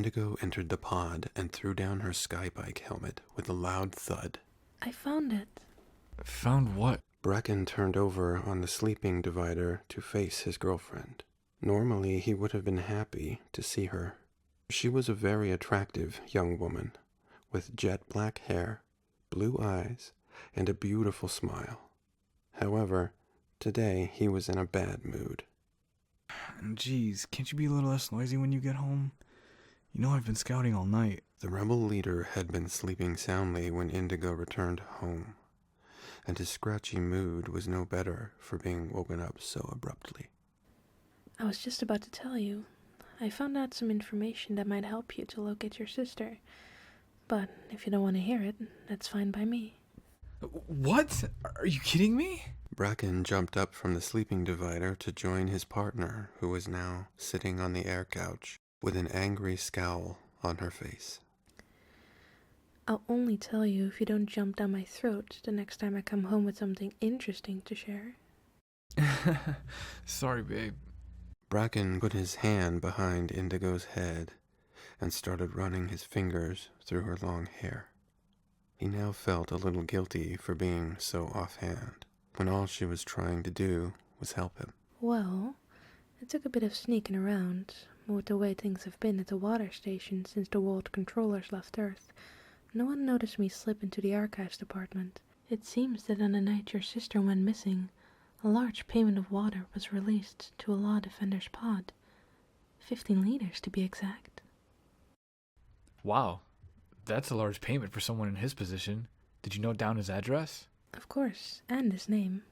Indigo entered the pod and threw down her skybike helmet with a loud thud. I found it. Found what? Bracken turned over on the sleeping divider to face his girlfriend. Normally, he would have been happy to see her. She was a very attractive young woman, with jet black hair, blue eyes, and a beautiful smile. However, today he was in a bad mood. Jeez, can't you be a little less noisy when you get home? You know I've been scouting all night. The rebel leader had been sleeping soundly when Indigo returned home, and his scratchy mood was no better for being woken up so abruptly. I was just about to tell you. I found out some information that might help you to locate your sister. But if you don't want to hear it, that's fine by me. What? Are you kidding me? Bracken jumped up from the sleeping divider to join his partner, who was now sitting on the air couch with an angry scowl on her face. I'll only tell you if you don't jump down my throat the next time I come home with something interesting to share. Sorry, babe. Bracken put his hand behind Indigo's head and started running his fingers through her long hair. He now felt a little guilty for being so offhand, when all she was trying to do was help him. Well, it took a bit of sneaking around, but with the way things have been at the water station since the world controllers left Earth, no one noticed me slip into the archives department. It seems that on the night your sister went missing, a large payment of water was released to a law defender's pod. 15 liters to be exact. Wow, that's a large payment for someone in his position. Did you note down his address? Of course, and his name.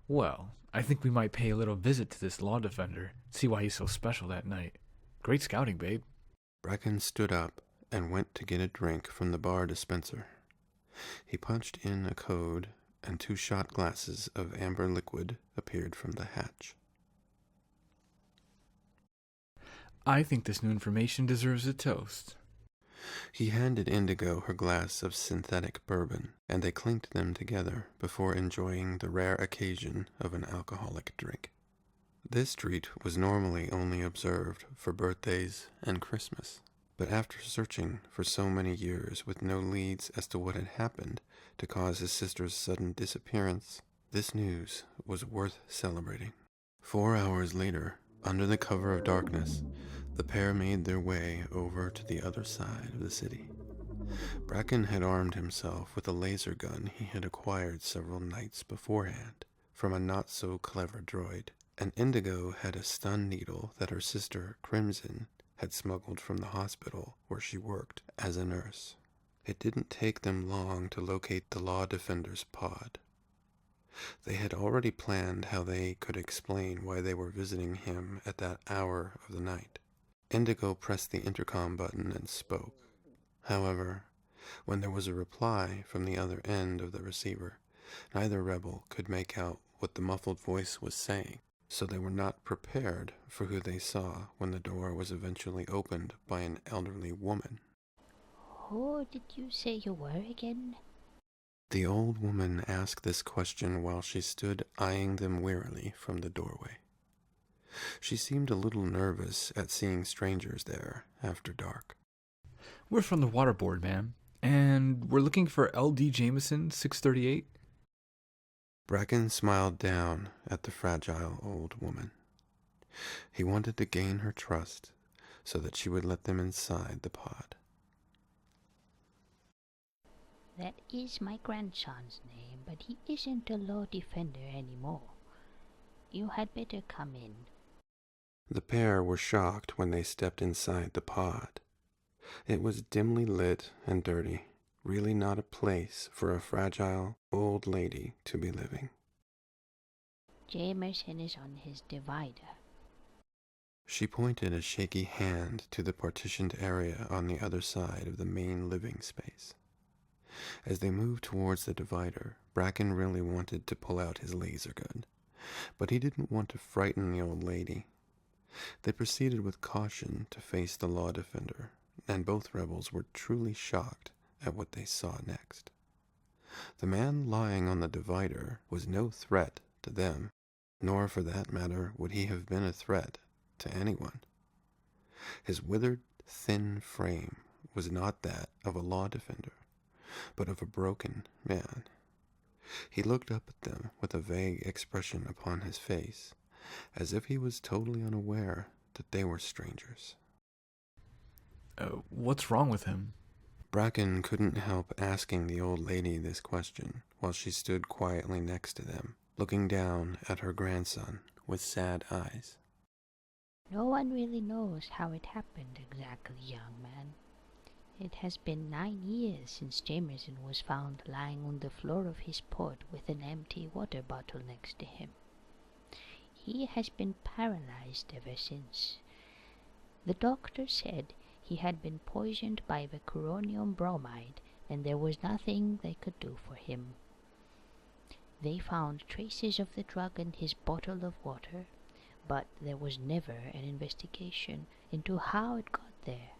Well, I think we might pay a little visit to this law defender, see why he's so special that night. Great scouting, babe. Bracken stood up and went to get a drink from the bar dispenser. He punched in a code, and 2 shot glasses of amber liquid appeared from the hatch. I think this new information deserves a toast. He handed Indigo her glass of synthetic bourbon, and they clinked them together before enjoying the rare occasion of an alcoholic drink. This treat was normally only observed for birthdays and Christmas, but after searching for so many years with no leads as to what had happened to cause his sister's sudden disappearance, this news was worth celebrating. 4 hours later, under the cover of darkness, the pair made their way over to the other side of the city. Bracken had armed himself with a laser gun he had acquired several nights beforehand from a not-so-clever droid, and Indigo had a stun needle that her sister, Crimson, had smuggled from the hospital where she worked as a nurse. It didn't take them long to locate the law defender's pod. They had already planned how they could explain why they were visiting him at that hour of the night. Indigo pressed the intercom button and spoke. However, when there was a reply from the other end of the receiver, neither rebel could make out what the muffled voice was saying, so they were not prepared for who they saw when the door was eventually opened by an elderly woman. Who did you say you were again? The old woman asked this question while she stood eyeing them wearily from the doorway. She seemed a little nervous at seeing strangers there after dark. We're from the water board, ma'am, and we're looking for L.D. Jameson, 638. Bracken smiled down at the fragile old woman. He wanted to gain her trust so that she would let them inside the pod. That is my grandson's name, but he isn't a law defender anymore. You had better come in. The pair were shocked when they stepped inside the pod. It was dimly lit and dirty, really not a place for a fragile old lady to be living. Jameson is on his divider. She pointed a shaky hand to the partitioned area on the other side of the main living space. As they moved towards the divider, Bracken really wanted to pull out his laser gun, but he didn't want to frighten the old lady. They proceeded with caution to face the law defender, and both rebels were truly shocked at what they saw next. The man lying on the divider was no threat to them, nor for that matter would he have been a threat to anyone. His withered, thin frame was not that of a law defender, but of a broken man. He looked up at them with a vague expression upon his face, as if he was totally unaware that they were strangers. What's wrong with him? Bracken couldn't help asking the old lady this question while she stood quietly next to them, looking down at her grandson with sad eyes. No one really knows how it happened exactly, young man. It has been 9 years since Jameson was found lying on the floor of his port with an empty water bottle next to him. He has been paralyzed ever since. The doctor said he had been poisoned by the coronium bromide, and there was nothing they could do for him. They found traces of the drug in his bottle of water, but there was never an investigation into how it got there.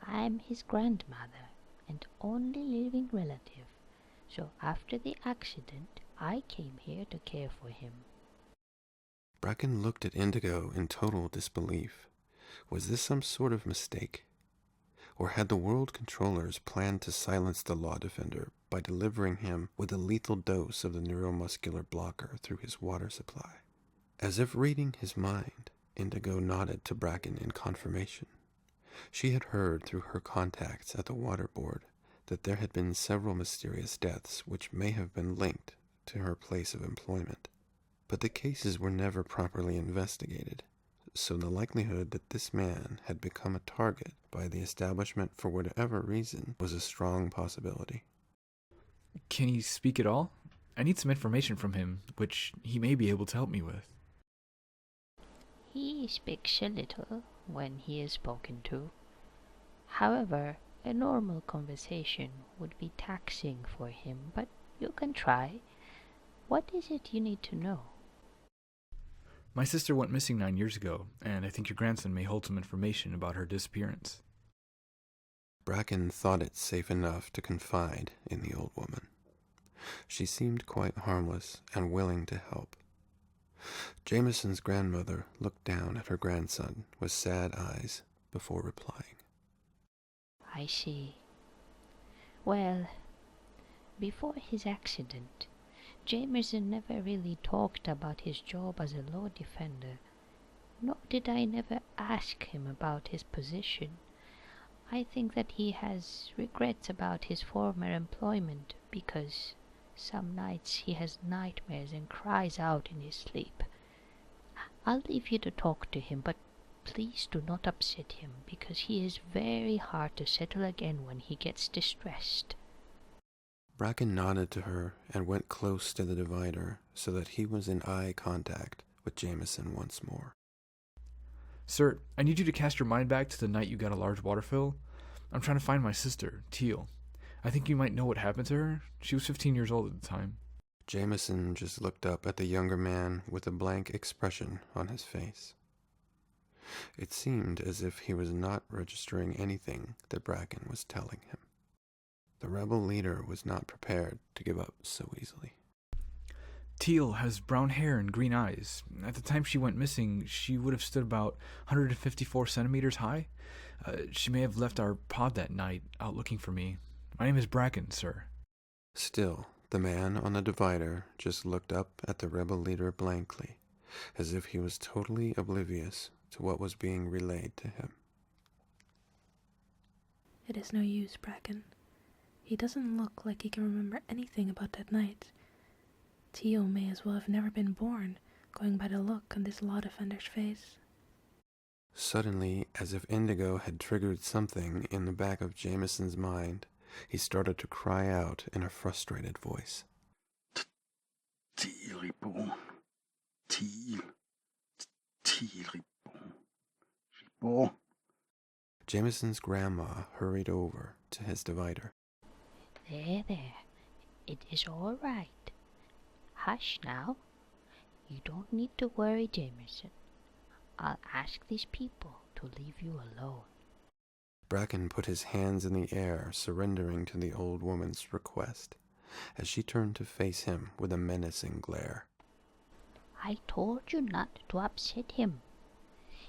I'm his grandmother and only living relative, so after the accident, I came here to care for him. Bracken looked at Indigo in total disbelief. Was this some sort of mistake? Or had the world controllers planned to silence the law defender by delivering him with a lethal dose of the neuromuscular blocker through his water supply? As if reading his mind, Indigo nodded to Bracken in confirmation. She had heard through her contacts at the water board that there had been several mysterious deaths which may have been linked to her place of employment. But the cases were never properly investigated, so the likelihood that this man had become a target by the establishment for whatever reason was a strong possibility. Can he speak at all? I need some information from him, which he may be able to help me with. He speaks a little when he is spoken to. However, a normal conversation would be taxing for him, but you can try. What is it you need to know? My sister went missing 9 years ago, and I think your grandson may hold some information about her disappearance. Bracken thought it safe enough to confide in the old woman. She seemed quite harmless and willing to help. Jameson's grandmother looked down at her grandson with sad eyes before replying. I see. Well, before his accident, Jameson never really talked about his job as a law defender, nor did I never ask him about his position. I think that he has regrets about his former employment because some nights he has nightmares and cries out in his sleep. I'll leave you to talk to him, but please do not upset him because he is very hard to settle again when he gets distressed. Bracken nodded to her and went close to the divider so that he was in eye contact with Jameson once more. Sir, I need you to cast your mind back to the night you got a large water fill. I'm trying to find my sister, Teal. I think you might know what happened to her. She was 15 years old at the time. Jameson just looked up at the younger man with a blank expression on his face. It seemed as if he was not registering anything that Bracken was telling him. The rebel leader was not prepared to give up so easily. Teal has brown hair and green eyes. At the time she went missing, she would have stood about 154 centimeters high. She may have left our pod that night, out looking for me. My name is Bracken, sir. Still, the man on the divider just looked up at the rebel leader blankly, as if he was totally oblivious to what was being relayed to him. It is no use, Bracken. He doesn't look like he can remember anything about that night. Teal may as well have never been born, going by the look on this law defender's face. Suddenly, as if Indigo had triggered something in the back of Jameson's mind, he started to cry out in a frustrated voice. Teal reborn. Teal reborn. Reborn. Jameson's grandma hurried over to his divider. There. It is all right. Hush now. You don't need to worry, Jameson. I'll ask these people to leave you alone. Bracken put his hands in the air, surrendering to the old woman's request, as she turned to face him with a menacing glare. I told you not to upset him.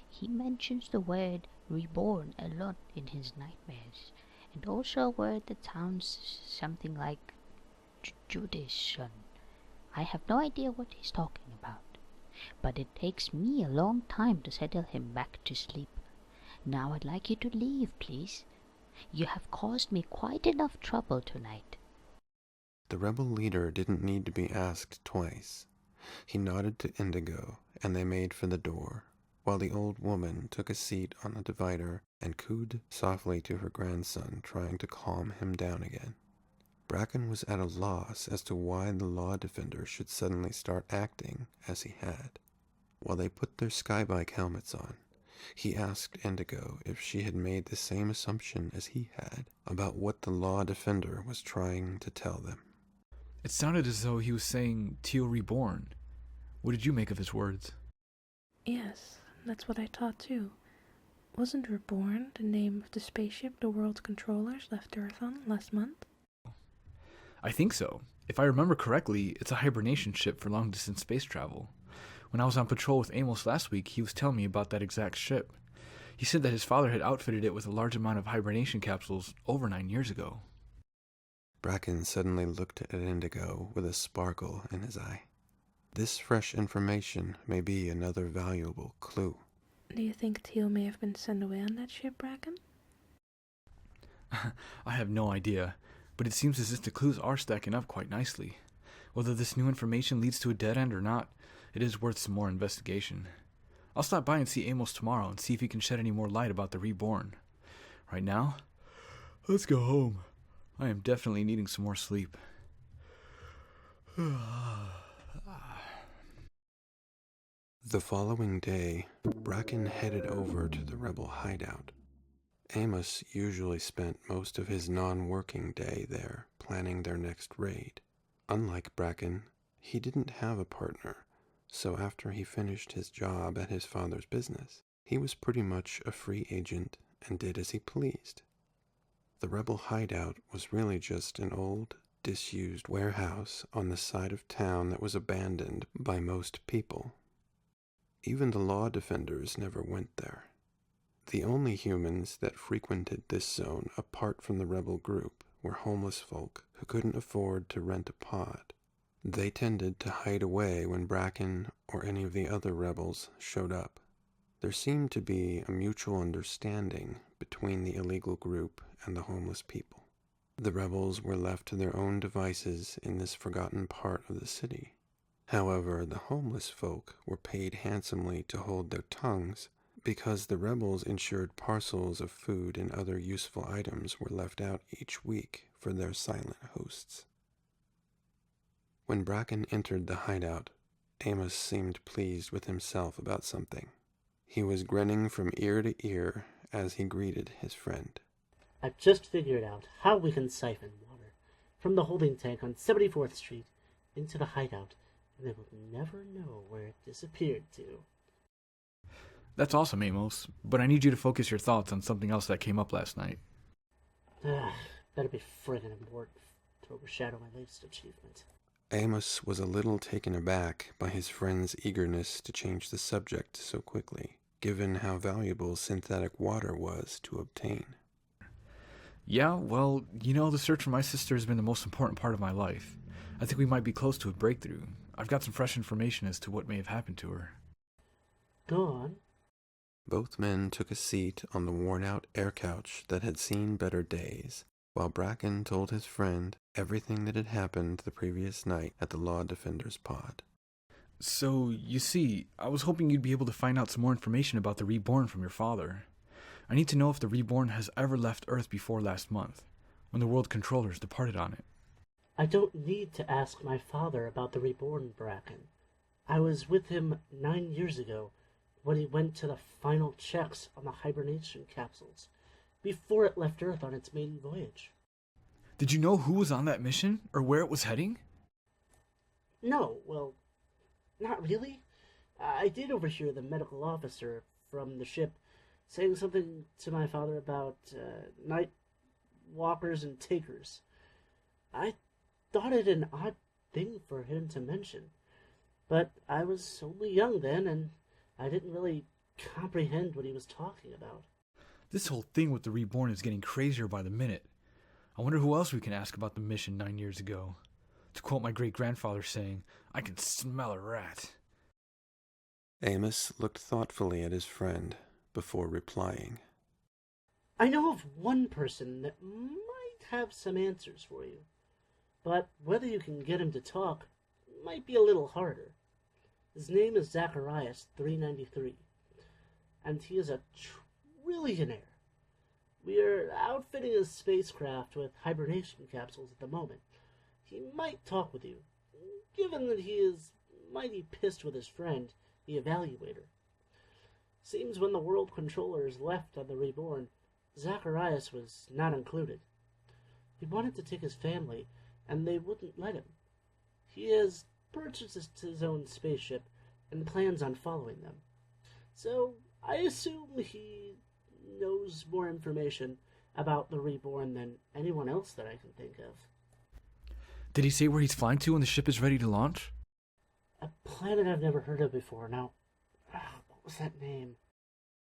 He mentions the word reborn a lot in his nightmares, and also a word that sounds something like Judason. I have no idea what he's talking about, but it takes me a long time to settle him back to sleep. Now I'd like you to leave, please. You have caused me quite enough trouble tonight. The rebel leader didn't need to be asked twice. He nodded to Indigo, and they made for the door, while the old woman took a seat on the divider and cooed softly to her grandson, trying to calm him down again. Bracken was at a loss as to why the law defender should suddenly start acting as he had. While they put their skybike helmets on, he asked Indigo if she had made the same assumption as he had about what the law defender was trying to tell them. It sounded as though he was saying Teal reborn. What did you make of his words? Yes, that's what I thought too. Wasn't Reborn the name of the spaceship the world's controllers left Earth on last month? I think so. If I remember correctly, it's a hibernation ship for long-distance space travel. When I was on patrol with Amos last week, he was telling me about that exact ship. He said that his father had outfitted it with a large amount of hibernation capsules over 9 years ago. Bracken suddenly looked at Indigo with a sparkle in his eye. This fresh information may be another valuable clue. Do you think Teal may have been sent away on that ship, Bracken? I have no idea, but it seems as if the clues are stacking up quite nicely. Whether this new information leads to a dead end or not, it is worth some more investigation. I'll stop by and see Amos tomorrow and see if he can shed any more light about the Reborn. Right now, let's go home. I am definitely needing some more sleep. The following day, Bracken headed over to the rebel hideout. Amos usually spent most of his non-working day there, planning their next raid. Unlike Bracken, he didn't have a partner, so after he finished his job at his father's business, he was pretty much a free agent and did as he pleased. The rebel hideout was really just an old, disused warehouse on the side of town that was abandoned by most people. Even the law defenders never went there. The only humans that frequented this zone apart from the rebel group were homeless folk who couldn't afford to rent a pod. They tended to hide away when Bracken or any of the other rebels showed up. There seemed to be a mutual understanding between the illegal group and the homeless people. The rebels were left to their own devices in this forgotten part of the city. However, the homeless folk were paid handsomely to hold their tongues because the rebels ensured parcels of food and other useful items were left out each week for their silent hosts. When Bracken entered the hideout, Amos seemed pleased with himself about something. He was grinning from ear to ear as he greeted his friend. I've just figured out how we can siphon water from the holding tank on 74th Street into the hideout, and they will never know where it disappeared to. That's awesome, Amos, but I need you to focus your thoughts on something else that came up last night. Better be friggin' important to overshadow my latest achievement. Amos was a little taken aback by his friend's eagerness to change the subject so quickly, given how valuable synthetic water was to obtain. Yeah, well, the search for my sister has been the most important part of my life. I think we might be close to a breakthrough. I've got some fresh information as to what may have happened to her. Go on. Both men took a seat on the worn-out air couch that had seen better days, while Bracken told his friend everything that had happened the previous night at the Law Defender's pod. So, you see, I was hoping you'd be able to find out some more information about the Reborn from your father. I need to know if the Reborn has ever left Earth before last month, when the world controllers departed on it. I don't need to ask my father about the Reborn, Bracken. I was with him 9 years ago when he went to the final checks on the hibernation capsules, before it left Earth on its maiden voyage. Did you know who was on that mission, or where it was heading? No, well, not really. I did overhear the medical officer from the ship saying something to my father about night walkers and takers. I thought it an odd thing for him to mention, but I was only young then, and I didn't really comprehend what he was talking about. This whole thing with the Reborn is getting crazier by the minute. I wonder who else we can ask about the mission 9 years ago. To quote my great-grandfather saying, I can smell a rat. Amos looked thoughtfully at his friend before replying. I know of one person that might have some answers for you, but whether you can get him to talk might be a little harder. His name is Zacharias 393, and he is a trillionaire. We are outfitting his spacecraft with hibernation capsules at the moment. He might talk with you, given that he is mighty pissed with his friend, the Evaluator. Seems when the world controllers left on the Reborn, Zacharias was not included. He wanted to take his family, and they wouldn't let him. He has purchased his own spaceship and plans on following them. So I assume he knows more information about the Reborn than anyone else that I can think of. Did he say where he's flying to when the ship is ready to launch? A planet I've never heard of before. Now, what was that name?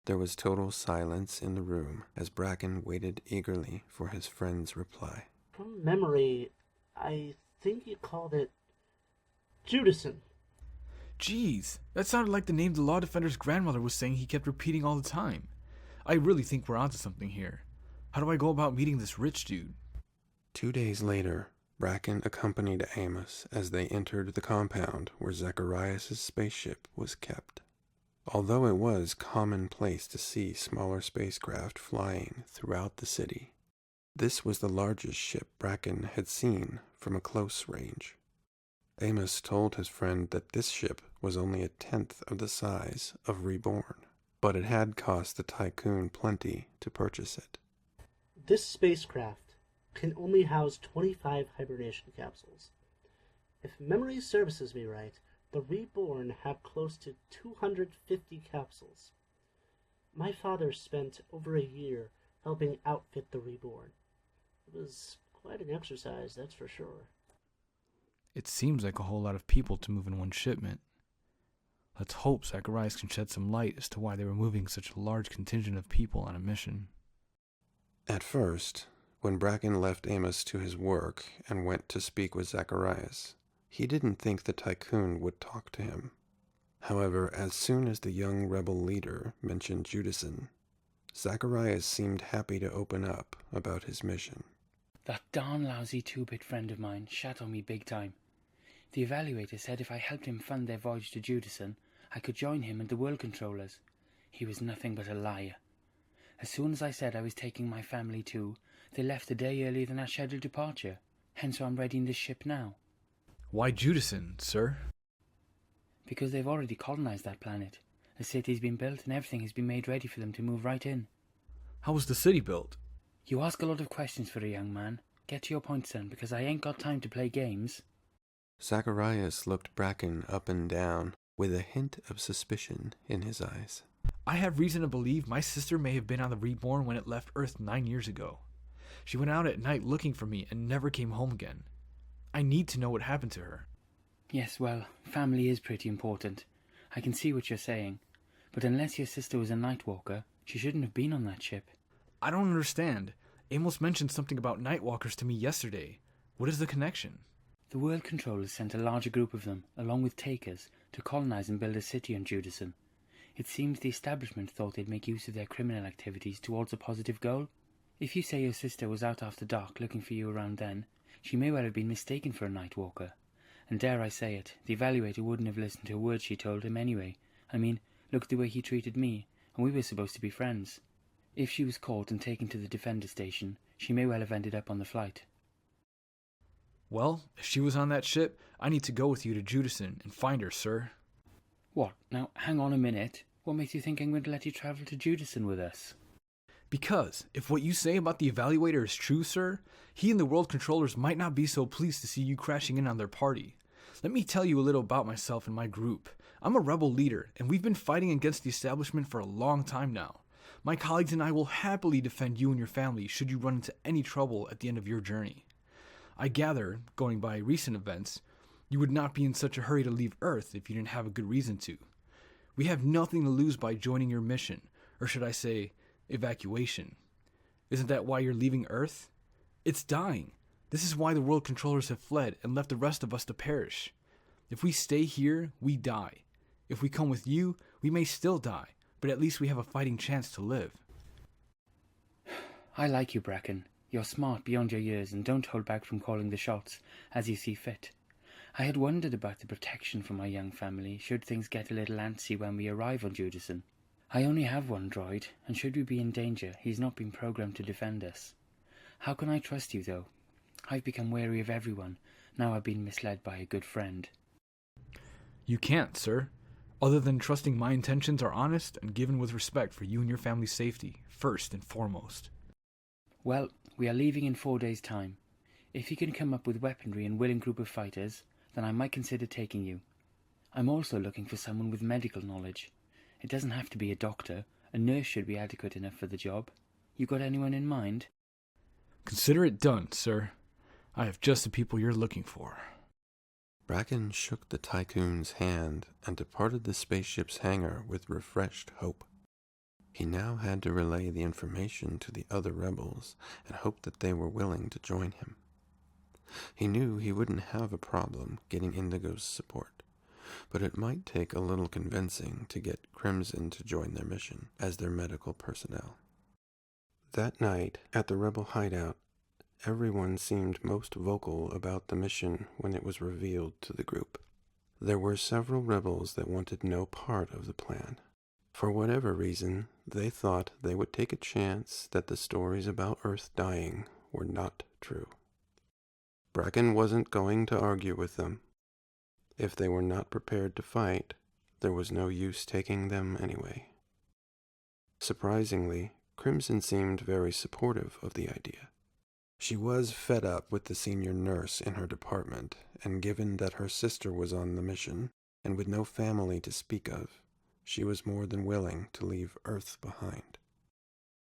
There was total silence in the room as Bracken waited eagerly for his friend's reply. From memory, I think he called it Judason. Jeez, that sounded like the name the Law Defender's grandmother was saying he kept repeating all the time. I really think we're onto something here. How do I go about meeting this rich dude? 2 days later, Bracken accompanied Amos as they entered the compound where Zacharias' spaceship was kept. Although it was commonplace to see smaller spacecraft flying throughout the city, this was the largest ship Bracken had seen from a close range. Amos told his friend that this ship was only 1/10 of the size of Reborn, but it had cost the Tycoon plenty to purchase it. This spacecraft can only house 25 hibernation capsules. If memory serves me right, the Reborn have close to 250 capsules. My father spent over a year helping outfit the Reborn. It was quite an exercise, that's for sure. It seems like a whole lot of people to move in one shipment. Let's hope Zacharias can shed some light as to why they were moving such a large contingent of people on a mission. At first, when Bracken left Amos to his work and went to speak with Zacharias, he didn't think the Tycoon would talk to him. However, as soon as the young rebel leader mentioned Judason, Zacharias seemed happy to open up about his mission. That darn lousy 2-bit friend of mine shat on me big time. The Evaluator said if I helped him fund their voyage to Judason, I could join him and the world controllers. He was nothing but a liar. As soon as I said I was taking my family too, they left a day earlier than our scheduled departure. Hence why I'm readying this ship now. Why Judason, sir? Because they've already colonized that planet. The city's been built and everything has been made ready for them to move right in. How was the city built? You ask a lot of questions for a young man. Get to your point, son, because I ain't got time to play games. Zacharias looked Bracken up and down with a hint of suspicion in his eyes. I have reason to believe my sister may have been on the Reborn when it left Earth 9 years ago. She went out at night looking for me and never came home again. I need to know what happened to her. Yes, well, family is pretty important. I can see what you're saying. But unless your sister was a Nightwalker, she shouldn't have been on that ship. I don't understand. Amos mentioned something about Nightwalkers to me yesterday. What is the connection? The world controllers sent a larger group of them, along with takers, to colonize and build a city on Judason. It seems the establishment thought they'd make use of their criminal activities towards a positive goal. If you say your sister was out after dark looking for you around then, she may well have been mistaken for a Nightwalker. And dare I say it, the Evaluator wouldn't have listened to a word she told him anyway. I mean, look at the way he treated me, and we were supposed to be friends. If she was caught and taken to the Defender station, she may well have ended up on the flight. Well, if she was on that ship, I need to go with you to Judason and find her, sir. What? Now, hang on a minute. What makes you think I'm going to let you travel to Judason with us? Because, if what you say about the Evaluator is true, sir, he and the world controllers might not be so pleased to see you crashing in on their party. Let me tell you a little about myself and my group. I'm a rebel leader, and we've been fighting against the establishment for a long time now. My colleagues and I will happily defend you and your family should you run into any trouble at the end of your journey. I gather, going by recent events, you would not be in such a hurry to leave Earth if you didn't have a good reason to. We have nothing to lose by joining your mission, or should I say, evacuation. Isn't that why you're leaving Earth? It's dying. This is why the world controllers have fled and left the rest of us to perish. If we stay here, we die. If we come with you, we may still die, but at least we have a fighting chance to live. I like you, Bracken. You're smart beyond your years and don't hold back from calling the shots as you see fit. I had wondered about the protection for my young family should things get a little antsy when we arrive on Judason. I only have one droid, and should we be in danger, he's not been programmed to defend us. How can I trust you, though? I've become wary of everyone, now I've been misled by a good friend. You can't, sir. Other than trusting my intentions are honest and given with respect for you and your family's safety, first and foremost. Well, we are leaving in 4 days' time. If you can come up with weaponry and willing group of fighters, then I might consider taking you. I'm also looking for someone with medical knowledge. It doesn't have to be a doctor. A nurse should be adequate enough for the job. You got anyone in mind? Consider it done, sir. I have just the people you're looking for. Bracken shook the tycoon's hand and departed the spaceship's hangar with refreshed hope. He now had to relay the information to the other rebels and hope that they were willing to join him. He knew he wouldn't have a problem getting Indigo's support, but it might take a little convincing to get Crimson to join their mission as their medical personnel. That night, at the rebel hideout, everyone seemed most vocal about the mission when it was revealed to the group. There were several rebels that wanted no part of the plan. For whatever reason, they thought they would take a chance that the stories about Earth dying were not true. Bracken wasn't going to argue with them. If they were not prepared to fight, there was no use taking them anyway. Surprisingly, Crimson seemed very supportive of the idea. She was fed up with the senior nurse in her department, and given that her sister was on the mission, and with no family to speak of, she was more than willing to leave Earth behind.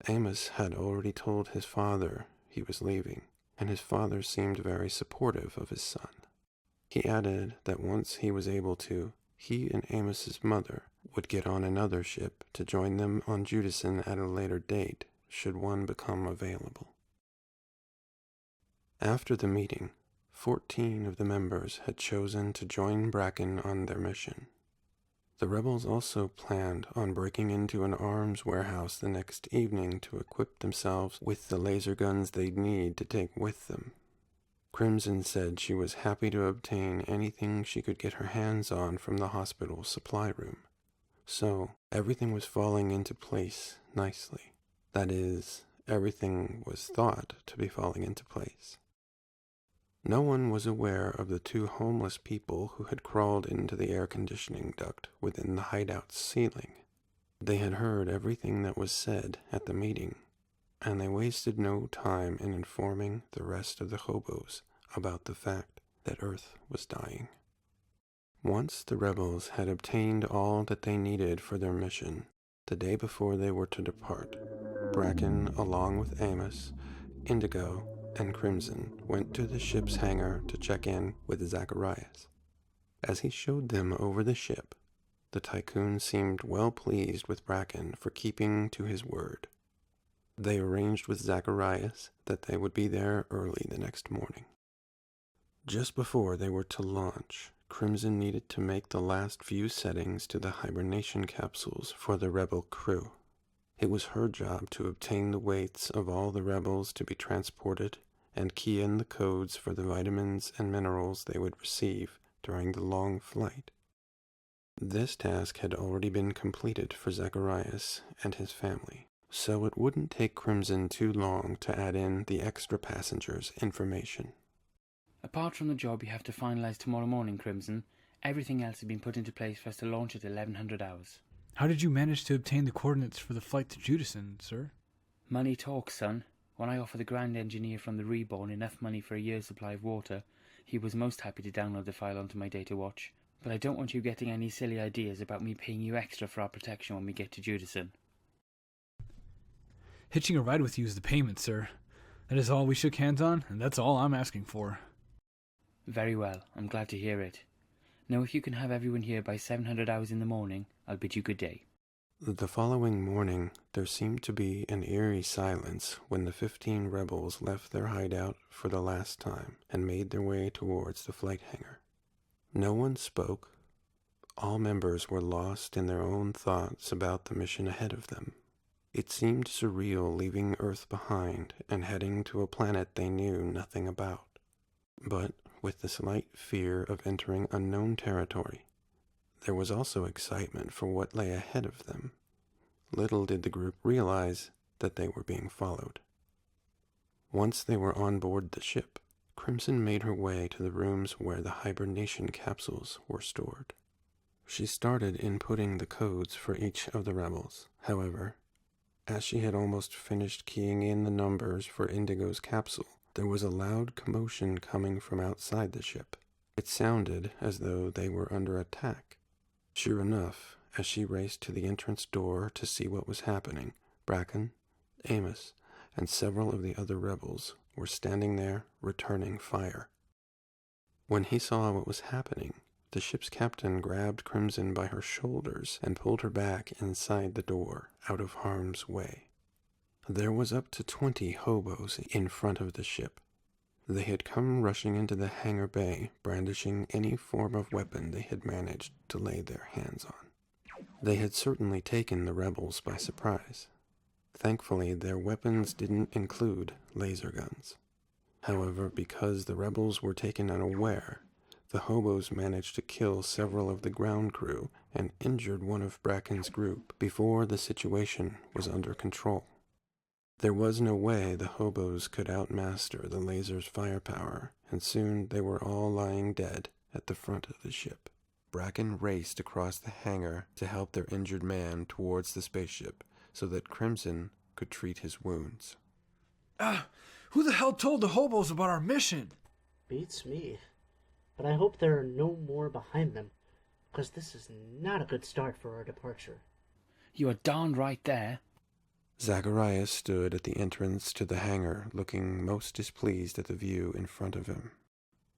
Amos had already told his father he was leaving, and his father seemed very supportive of his son. He added that once he was able to, he and Amos's mother would get on another ship to join them on Judason at a later date, should one become available. After the meeting, 14 of the members had chosen to join Bracken on their mission. The rebels also planned on breaking into an arms warehouse the next evening to equip themselves with the laser guns they'd need to take with them. Crimson said she was happy to obtain anything she could get her hands on from the hospital supply room. So, everything was falling into place nicely. That is, everything was thought to be falling into place. No one was aware of the 2 homeless people who had crawled into the air conditioning duct within the hideout's ceiling. They had heard everything that was said at the meeting, and they wasted no time in informing the rest of the hobos about the fact that Earth was dying. Once the rebels had obtained all that they needed for their mission, the day before they were to depart, Bracken, along with Amos, Indigo, and Crimson, went to the ship's hangar to check in with Zacharias. As he showed them over the ship, the tycoon seemed well pleased with Bracken for keeping to his word. They arranged with Zacharias that they would be there early the next morning. Just before they were to launch, Crimson needed to make the last few settings to the hibernation capsules for the rebel crew. It was her job to obtain the weights of all the rebels to be transported and key in the codes for the vitamins and minerals they would receive during the long flight. This task had already been completed for Zacharias and his family, so it wouldn't take Crimson too long to add in the extra passengers' information. Apart from the job you have to finalize tomorrow morning, Crimson, everything else has been put into place for us to launch at 1100 hours. How did you manage to obtain the coordinates for the flight to Judason, sir? Money talks, son. When I offered the Grand Engineer from the Reborn enough money for a year's supply of water, he was most happy to download the file onto my data watch. But I don't want you getting any silly ideas about me paying you extra for our protection when we get to Judason. Hitching a ride with you is the payment, sir. That is all we shook hands on, and that's all I'm asking for. Very well, I'm glad to hear it. Now if you can have everyone here by 700 hours in the morning, I'll bid you good day. The following morning, there seemed to be an eerie silence when the 15 rebels left their hideout for the last time and made their way towards the flight hangar. No one spoke. All members were lost in their own thoughts about the mission ahead of them. It seemed surreal leaving Earth behind and heading to a planet they knew nothing about. But with the slight fear of entering unknown territory, there was also excitement for what lay ahead of them. Little did the group realize that they were being followed. Once they were on board the ship, Crimson made her way to the rooms where the hibernation capsules were stored. She started inputting the codes for each of the rebels. However, as she had almost finished keying in the numbers for Indigo's capsule, there was a loud commotion coming from outside the ship. It sounded as though they were under attack. Sure enough, as she raced to the entrance door to see what was happening, Bracken, Amos, and several of the other rebels were standing there returning fire. When he saw what was happening, the ship's captain grabbed Crimson by her shoulders and pulled her back inside the door, out of harm's way. There was up to 20 hobos in front of the ship. They had come rushing into the hangar bay, brandishing any form of weapon they had managed to lay their hands on. They had certainly taken the rebels by surprise. Thankfully, their weapons didn't include laser guns. However, because the rebels were taken unaware, the hobos managed to kill several of the ground crew and injured one of Bracken's group before the situation was under control. There was no way the hobos could outmaster the laser's firepower, and soon they were all lying dead at the front of the ship. Bracken raced across the hangar to help their injured man towards the spaceship so that Crimson could treat his wounds. Who the hell told the hobos about our mission? Beats me. But I hope there are no more behind them, because this is not a good start for our departure. You are darn right there. Zacharias stood at the entrance to the hangar, looking most displeased at the view in front of him.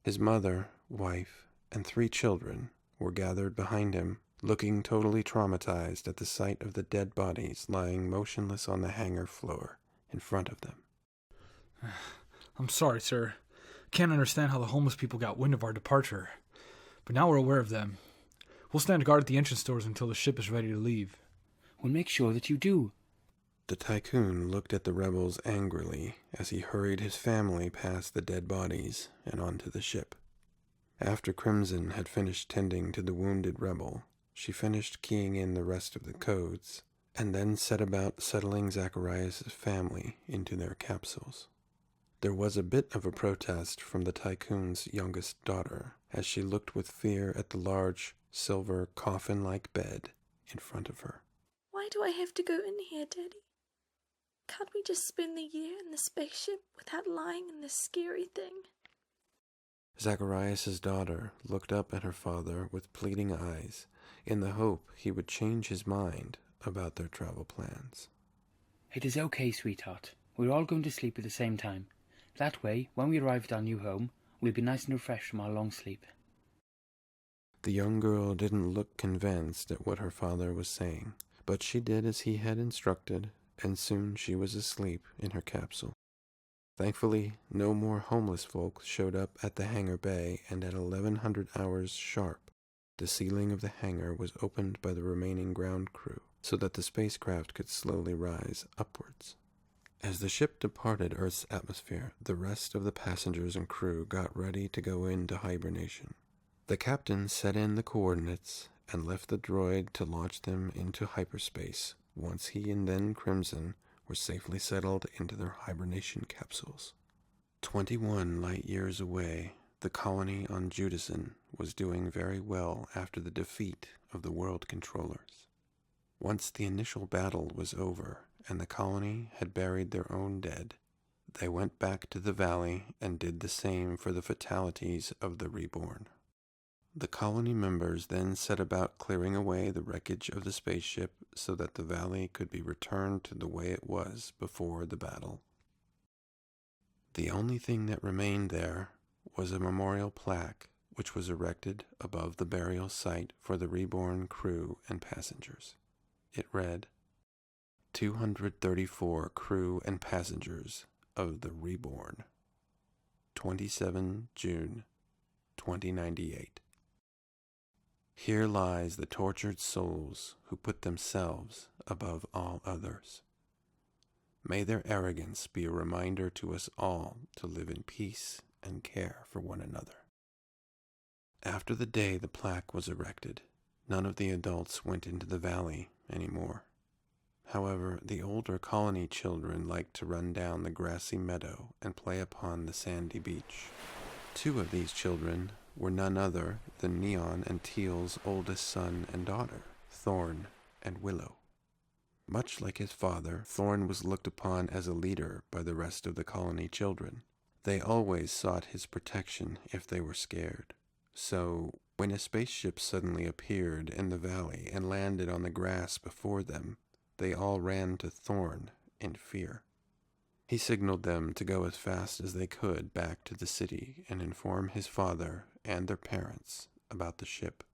His mother, wife, and 3 children were gathered behind him, looking totally traumatized at the sight of the dead bodies lying motionless on the hangar floor in front of them. I'm sorry, sir. Can't understand how the homeless people got wind of our departure. But now we're aware of them. We'll stand guard at the entrance doors until the ship is ready to leave. We'll make sure that you do. The tycoon looked at the rebels angrily as he hurried his family past the dead bodies and onto the ship. After Crimson had finished tending to the wounded rebel, she finished keying in the rest of the codes, and then set about settling Zacharias' family into their capsules. There was a bit of a protest from the tycoon's youngest daughter as she looked with fear at the large, silver, coffin-like bed in front of her. Why do I have to go in here, Daddy? Can't we just spend the year in the spaceship without lying in this scary thing? Zacharias' daughter looked up at her father with pleading eyes in the hope he would change his mind about their travel plans. It is okay, sweetheart. We're all going to sleep at the same time. That way, when we arrive at our new home, we'll be nice and refreshed from our long sleep. The young girl didn't look convinced at what her father was saying, but she did as he had instructed, and soon she was asleep in her capsule. Thankfully, no more homeless folk showed up at the hangar bay, and at 1100 hours sharp, the ceiling of the hangar was opened by the remaining ground crew, so that the spacecraft could slowly rise upwards. As the ship departed Earth's atmosphere, the rest of the passengers and crew got ready to go into hibernation. The captain set in the coordinates and left the droid to launch them into hyperspace once he and then Crimson were safely settled into their hibernation capsules. 21 light years away, the colony on Judason was doing very well after the defeat of the world controllers. Once the initial battle was over and the colony had buried their own dead, they went back to the valley and did the same for the fatalities of the reborn. The colony members then set about clearing away the wreckage of the spaceship so that the valley could be returned to the way it was before the battle. The only thing that remained there was a memorial plaque which was erected above the burial site for the reborn crew and passengers. It read, 234 crew and passengers of the Reborn, 27 June 2098. Here lies the tortured souls who put themselves above all others. May their arrogance be a reminder to us all to live in peace and care for one another. After the day the plaque was erected, none of the adults went into the valley anymore. However, the older colony children liked to run down the grassy meadow and play upon the sandy beach. Two of these children were none other than Neon and Teal's oldest son and daughter, Thorn and Willow. Much like his father, Thorn was looked upon as a leader by the rest of the colony children. They always sought his protection if they were scared. So, when a spaceship suddenly appeared in the valley and landed on the grass before them, they all ran to Thorn in fear. He signaled them to go as fast as they could back to the city and inform his father and their parents about the ship.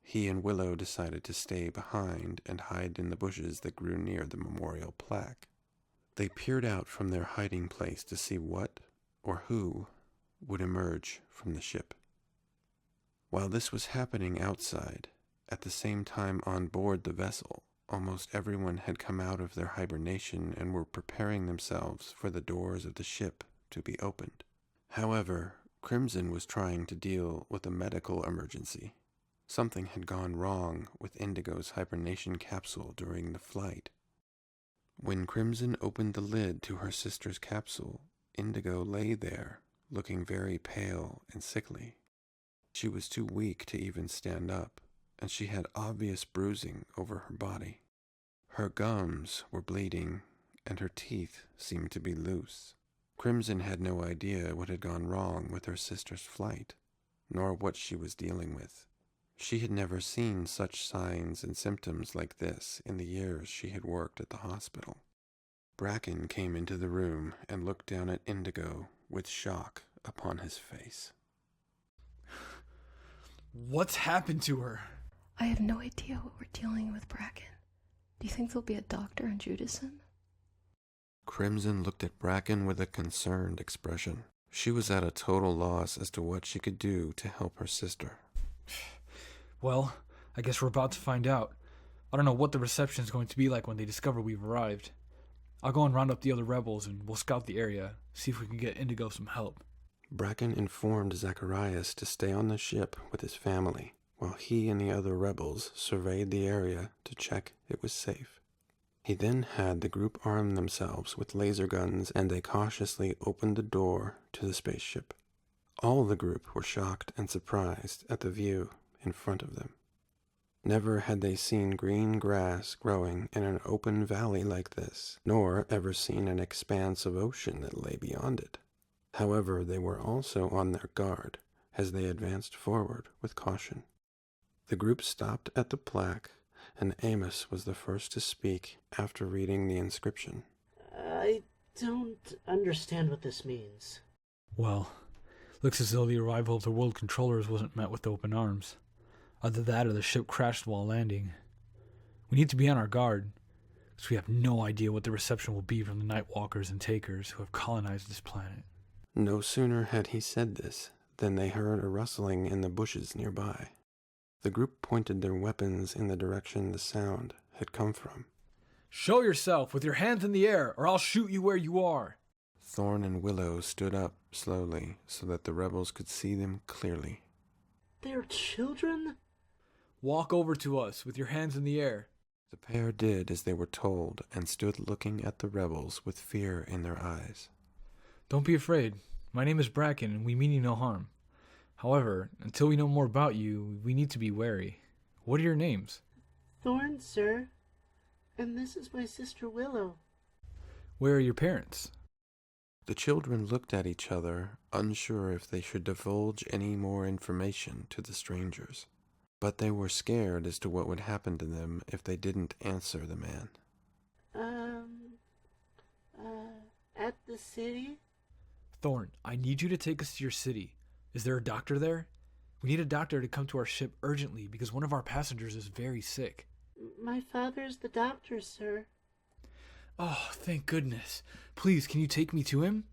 He and Willow decided to stay behind and hide in the bushes that grew near the memorial plaque. They peered out from their hiding place to see what or who would emerge from the ship. While this was happening outside, at the same time on board the vessel, almost everyone had come out of their hibernation and were preparing themselves for the doors of the ship to be opened. However, Crimson was trying to deal with a medical emergency. Something had gone wrong with Indigo's hibernation capsule during the flight. When Crimson opened the lid to her sister's capsule, Indigo lay there, looking very pale and sickly. She was too weak to even stand up, and she had obvious bruising over her body. Her gums were bleeding, and her teeth seemed to be loose. Crimson had no idea what had gone wrong with her sister's flight, nor what she was dealing with. She had never seen such signs and symptoms like this in the years she had worked at the hospital. Bracken came into the room and looked down at Indigo with shock upon his face. What's happened to her? I have no idea what we're dealing with, Bracken. Do you think there'll be a doctor in Judason? Crimson looked at Bracken with a concerned expression. She was at a total loss as to what she could do to help her sister. Well, I guess we're about to find out. I don't know what the reception's going to be like when they discover we've arrived. I'll go and round up the other rebels and we'll scout the area, see if we can get Indigo some help. Bracken informed Zacharias to stay on the ship with his family, while he and the other rebels surveyed the area to check it was safe. He then had the group arm themselves with laser guns, and they cautiously opened the door to the spaceship. All the group were shocked and surprised at the view in front of them. Never had they seen green grass growing in an open valley like this, nor ever seen an expanse of ocean that lay beyond it. However, they were also on their guard as they advanced forward with caution. The group stopped at the plaque, and Amos was the first to speak after reading the inscription. I don't understand what this means. Well, looks as though the arrival of the world controllers wasn't met with open arms. Either that or the ship crashed while landing. We need to be on our guard, because we have no idea what the reception will be from the Nightwalkers and Takers who have colonized this planet. No sooner had he said this than they heard a rustling in the bushes nearby. The group pointed their weapons in the direction the sound had come from. Show yourself with your hands in the air, or I'll shoot you where you are. Thorn and Willow stood up slowly so that the rebels could see them clearly. They're children? Walk over to us with your hands in the air. The pair did as they were told and stood looking at the rebels with fear in their eyes. Don't be afraid. My name is Bracken, and we mean you no harm. However, until we know more about you, we need to be wary. What are your names? Thorn, sir. And this is my sister Willow. Where are your parents? The children looked at each other, unsure if they should divulge any more information to the strangers. But they were scared as to what would happen to them if they didn't answer the man. At the city? Thorn, I need you to take us to your city. Is there a doctor there? We need a doctor to come to our ship urgently because one of our passengers is very sick. My father's the doctor, sir. Oh, thank goodness. Please, can you take me to him?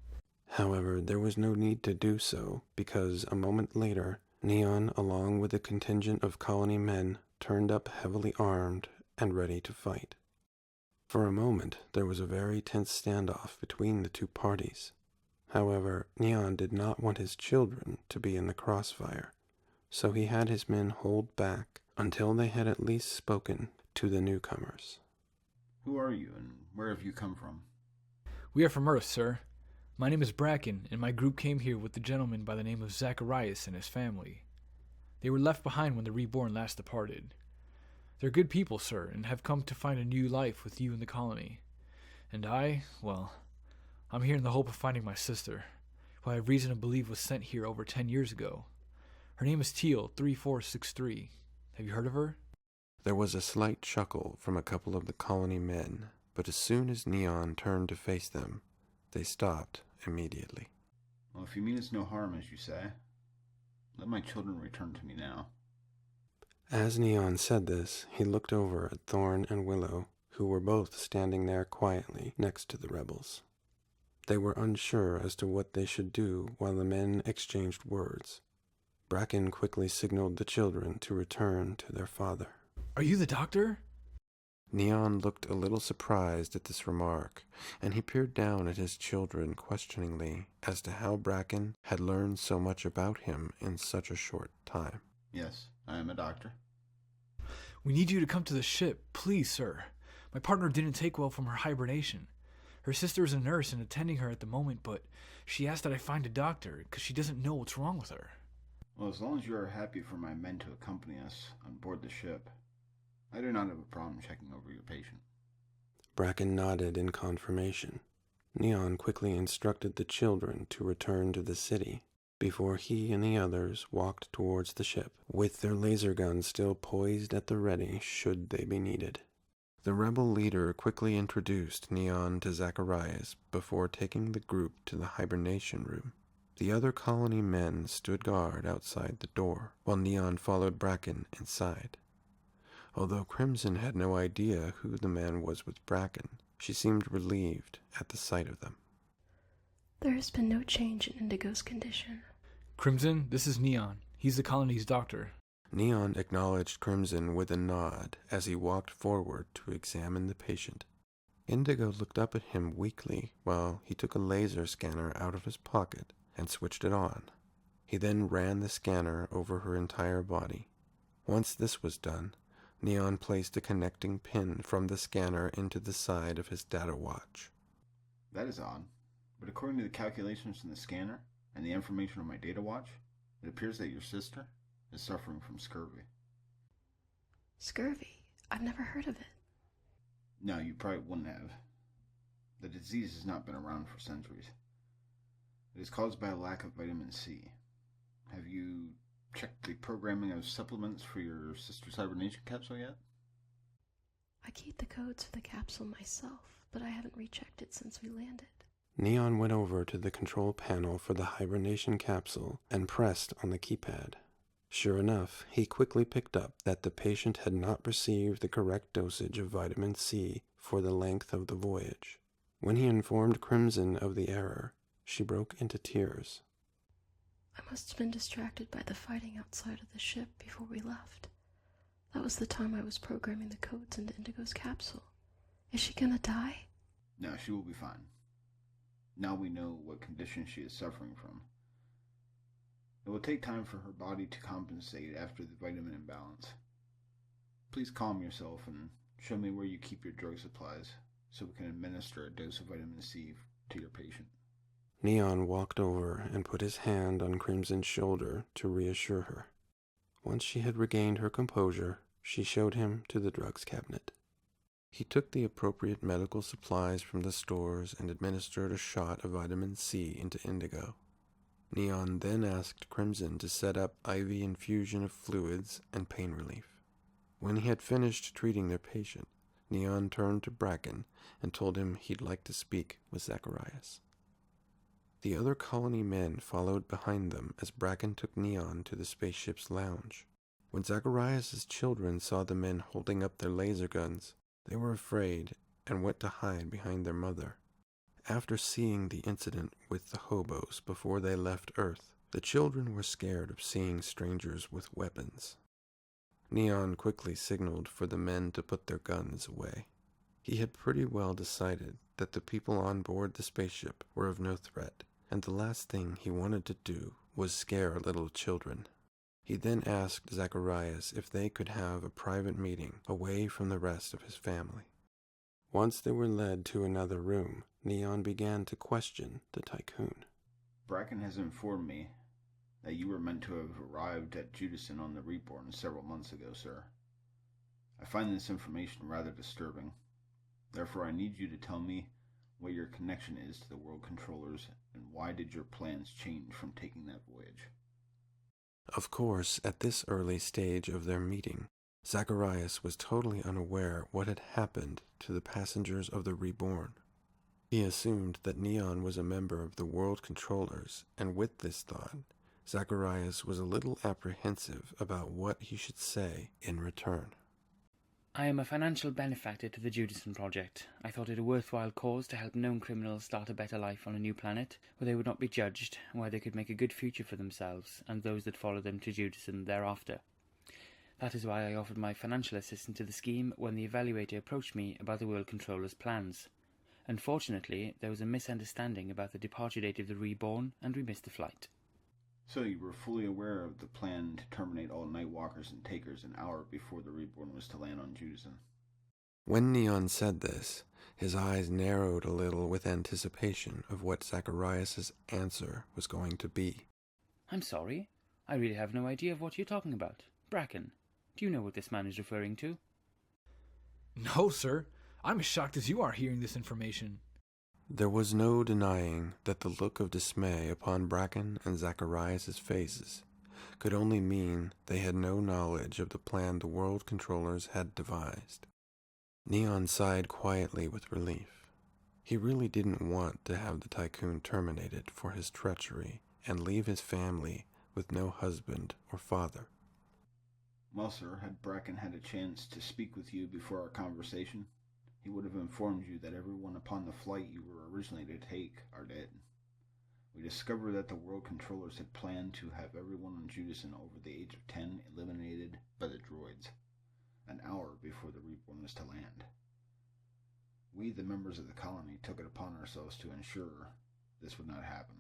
However, there was no need to do so, because a moment later, Neon, along with a contingent of colony men, turned up heavily armed and ready to fight. For a moment, there was a very tense standoff between the two parties. However, Neon did not want his children to be in the crossfire, so he had his men hold back until they had at least spoken to the newcomers. Who are you, and where have you come from? We are from Earth, sir. My name is Bracken, and my group came here with a gentleman by the name of Zacharias and his family. They were left behind when the Reborn last departed. They're good people, sir, and have come to find a new life with you in the colony. And I'm here in the hope of finding my sister, who I have reason to believe was sent here over 10 years ago. Her name is Teal 3463. Have you heard of her? There was a slight chuckle from a couple of the colony men, but as soon as Neon turned to face them, they stopped immediately. Well, if you mean it's no harm, as you say, let my children return to me now. As Neon said this, he looked over at Thorn and Willow, who were both standing there quietly next to the rebels. They were unsure as to what they should do while the men exchanged words. Bracken quickly signaled the children to return to their father. Are you the doctor? Neon looked a little surprised at this remark, and he peered down at his children questioningly as to how Bracken had learned so much about him in such a short time. Yes, I am a doctor. We need you to come to the ship, please, sir. My partner didn't take well from her hibernation. Her sister is a nurse and attending her at the moment, but she asked that I find a doctor because she doesn't know what's wrong with her. Well, as long as you are happy for my men to accompany us on board the ship, I do not have a problem checking over your patient. Bracken nodded in confirmation. Neon quickly instructed the children to return to the city before he and the others walked towards the ship, with their laser guns still poised at the ready should they be needed. The rebel leader quickly introduced Neon to Zacharias before taking the group to the hibernation room. The other colony men stood guard outside the door, while Neon followed Bracken inside. Although Crimson had no idea who the man was with Bracken, she seemed relieved at the sight of them. There has been no change in Indigo's condition. Crimson, this is Neon. He's the colony's doctor. Neon acknowledged Crimson with a nod as he walked forward to examine the patient. Indigo looked up at him weakly while he took a laser scanner out of his pocket and switched it on. He then ran the scanner over her entire body. Once this was done, Neon placed a connecting pin from the scanner into the side of his data watch. That is odd, but according to the calculations in the scanner and the information on my data watch, it appears that your sister is suffering from scurvy. Scurvy? I've never heard of it. No, you probably wouldn't have. The disease has not been around for centuries. It is caused by a lack of vitamin C. Have you checked the programming of supplements for your sister's hibernation capsule yet? I keep the codes for the capsule myself, but I haven't rechecked it since we landed. Neon went over to the control panel for the hibernation capsule and pressed on the keypad. Sure enough, he quickly picked up that the patient had not received the correct dosage of vitamin C for the length of the voyage. When he informed Crimson of the error, she broke into tears. I must have been distracted by the fighting outside of the ship before we left. That was the time I was programming the codes into Indigo's capsule. Is she gonna die? No, she will be fine. Now we know what condition she is suffering from. It will take time for her body to compensate after the vitamin imbalance. Please calm yourself and show me where you keep your drug supplies so we can administer a dose of vitamin C to your patient. Neon walked over and put his hand on Crimson's shoulder to reassure her. Once she had regained her composure, she showed him to the drugs cabinet. He took the appropriate medical supplies from the stores and administered a shot of vitamin C into Indigo. Neon then asked Crimson to set up IV infusion of fluids and pain relief. When he had finished treating their patient, Neon turned to Bracken and told him he'd like to speak with Zacharias. The other colony men followed behind them as Bracken took Neon to the spaceship's lounge. When Zacharias' children saw the men holding up their laser guns, they were afraid and went to hide behind their mother. After seeing the incident with the hobos before they left Earth, the children were scared of seeing strangers with weapons. Neon quickly signaled for the men to put their guns away. He had pretty well decided that the people on board the spaceship were of no threat, and the last thing he wanted to do was scare little children. He then asked Zacharias if they could have a private meeting away from the rest of his family. Once they were led to another room, Neon began to question the tycoon. Bracken has informed me that you were meant to have arrived at Judason on the Reborn several months ago, sir. I find this information rather disturbing. Therefore, I need you to tell me what your connection is to the World Controllers and why did your plans change from taking that voyage? Of course, at this early stage of their meeting, Zacharias was totally unaware what had happened to the passengers of the Reborn. He assumed that Neon was a member of the World Controllers, and with this thought, Zacharias was a little apprehensive about what he should say in return. I am a financial benefactor to the Judason Project. I thought it a worthwhile cause to help known criminals start a better life on a new planet, where they would not be judged, and where they could make a good future for themselves and those that follow them to Judason thereafter. That is why I offered my financial assistance to the scheme when the evaluator approached me about the World Controller's plans. Unfortunately, there was a misunderstanding about the departure date of the Reborn, and we missed the flight. So you were fully aware of the plan to terminate all Nightwalkers and Takers an hour before the Reborn was to land on Judason. When Neon said this, his eyes narrowed a little with anticipation of what Zacharias' answer was going to be. I'm sorry. I really have no idea of what you're talking about. Bracken, do you know what this man is referring to? No, sir. I'm as shocked as you are hearing this information. There was no denying that the look of dismay upon Bracken and Zacharias' faces could only mean they had no knowledge of the plan the World Controllers had devised. Neon sighed quietly with relief. He really didn't want to have the tycoon terminated for his treachery and leave his family with no husband or father. Well, sir, had Bracken had a chance to speak with you before our conversation, he would have informed you that everyone upon the flight you were originally to take are dead. We discovered that the World Controllers had planned to have everyone on Judason over the age of 10 eliminated by the droids, an hour before the Reborn was to land. We, the members of the colony, took it upon ourselves to ensure this would not happen.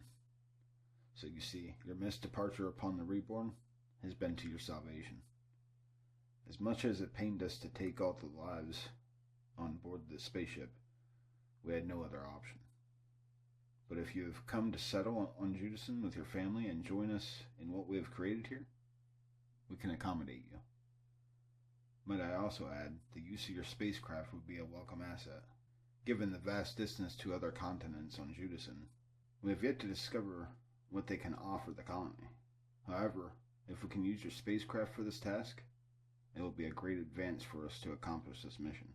So you see, your missed departure upon the Reborn has been to your salvation. As much as it pained us to take all the lives on board the spaceship, we had no other option. But if you have come to settle on Judason with your family and join us in what we have created here, we can accommodate you. Might I also add, the use of your spacecraft would be a welcome asset. Given the vast distance to other continents on Judason, we have yet to discover what they can offer the colony. However, if we can use your spacecraft for this task, it will be a great advance for us to accomplish this mission.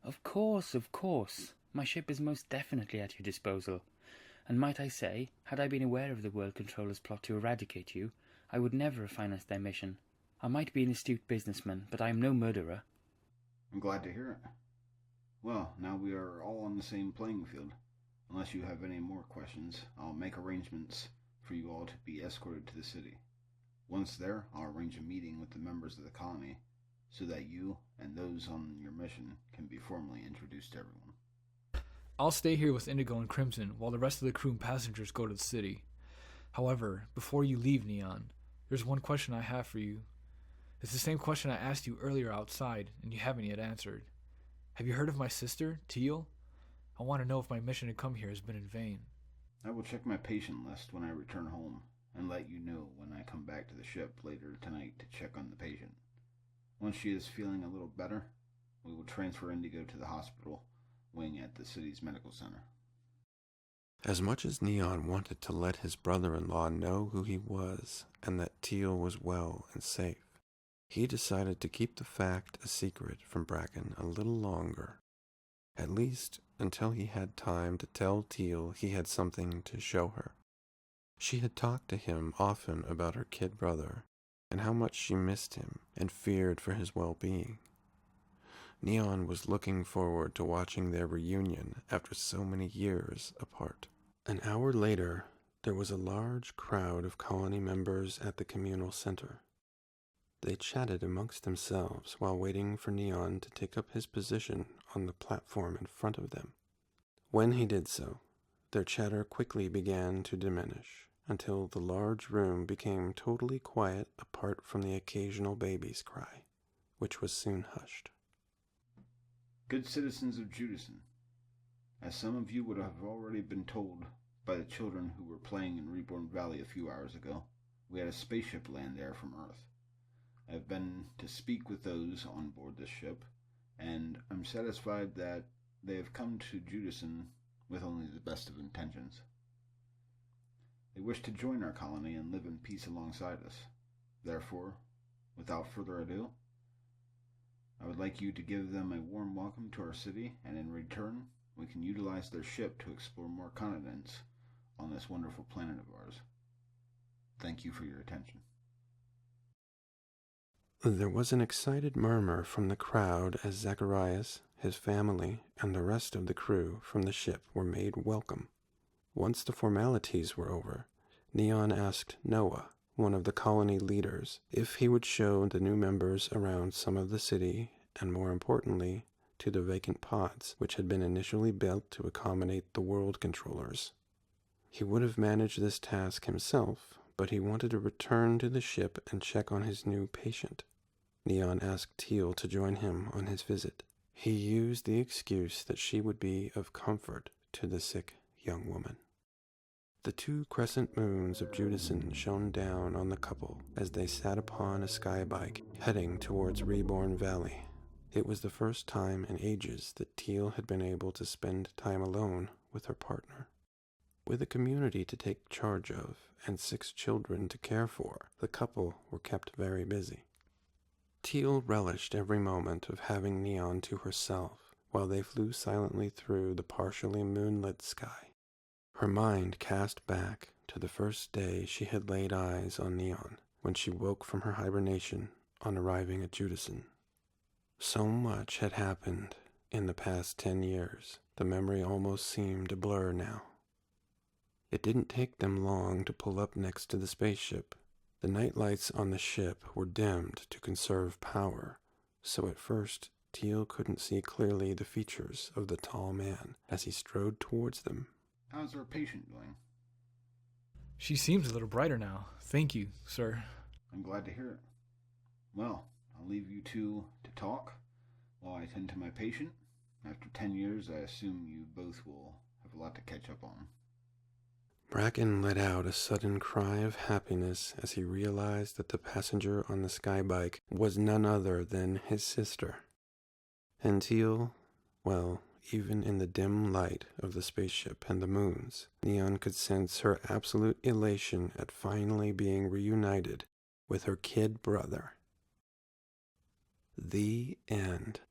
Of course, of course. My ship is most definitely at your disposal. And might I say, had I been aware of the World Controller's plot to eradicate you, I would never have financed their mission. I might be an astute businessman, but I am no murderer. I'm glad to hear it. Well, now we are all on the same playing field. Unless you have any more questions, I'll make arrangements for you all to be escorted to the city. Once there, I'll arrange a meeting with the members of the colony so that you and those on your mission can be formally introduced to everyone. I'll stay here with Indigo and Crimson while the rest of the crew and passengers go to the city. However, before you leave, Neon, there's one question I have for you. It's the same question I asked you earlier outside, and you haven't yet answered. Have you heard of my sister, Teal? I want to know if my mission to come here has been in vain. I will check my patient list when I return home, and let you know when I come back to the ship later tonight to check on the patient. Once she is feeling a little better, we will transfer Indigo to the hospital wing at the city's medical center. As much as Neon wanted to let his brother-in-law know who he was and that Teal was well and safe, he decided to keep the fact a secret from Bracken a little longer, at least until he had time to tell Teal he had something to show her. She had talked to him often about her kid brother, and how much she missed him and feared for his well-being. Neon was looking forward to watching their reunion after so many years apart. An hour later, there was a large crowd of colony members at the communal center. They chatted amongst themselves while waiting for Neon to take up his position on the platform in front of them. When he did so, their chatter quickly began to diminish until the large room became totally quiet apart from the occasional baby's cry, which was soon hushed. Good citizens of Judason, as some of you would have already been told by the children who were playing in Reborn Valley a few hours ago, we had a spaceship land there from Earth. I have been to speak with those on board this ship, and I'm satisfied that they have come to Judason with only the best of intentions. They wish to join our colony and live in peace alongside us. Therefore, without further ado, I would like you to give them a warm welcome to our city, and in return, we can utilize their ship to explore more continents on this wonderful planet of ours. Thank you for your attention. There was an excited murmur from the crowd as Zacharias, his family, and the rest of the crew from the ship were made welcome. Once the formalities were over, Neon asked Noah, one of the colony leaders, if he would show the new members around some of the city, and more importantly, to the vacant pods which had been initially built to accommodate the world controllers. He would have managed this task himself, but he wanted to return to the ship and check on his new patient. Neon asked Teal to join him on his visit. He used the excuse that she would be of comfort to the sick young woman. The 2 crescent moons of Judason shone down on the couple as they sat upon a skybike heading towards Reborn Valley. It was the first time in ages that Teal had been able to spend time alone with her partner. With a community to take charge of and 6 children to care for, the couple were kept very busy. Teal relished every moment of having Neon to herself while they flew silently through the partially moonlit sky. Her mind cast back to the first day she had laid eyes on Neon when she woke from her hibernation on arriving at Judason. So much had happened in the past 10 years, the memory almost seemed a blur now. It didn't take them long to pull up next to the spaceship. The night lights on the ship were dimmed to conserve power, so at first Teal couldn't see clearly the features of the tall man as he strode towards them. How's our patient doing? She seems a little brighter now. Thank you, sir. I'm glad to hear it. Well, I'll leave you 2 to talk while I tend to my patient. After 10 years, I assume you both will have a lot to catch up on. Bracken let out a sudden cry of happiness as he realized that the passenger on the skybike was none other than his sister. And Teal, well, even in the dim light of the spaceship and the moons, Neon could sense her absolute elation at finally being reunited with her kid brother. The end.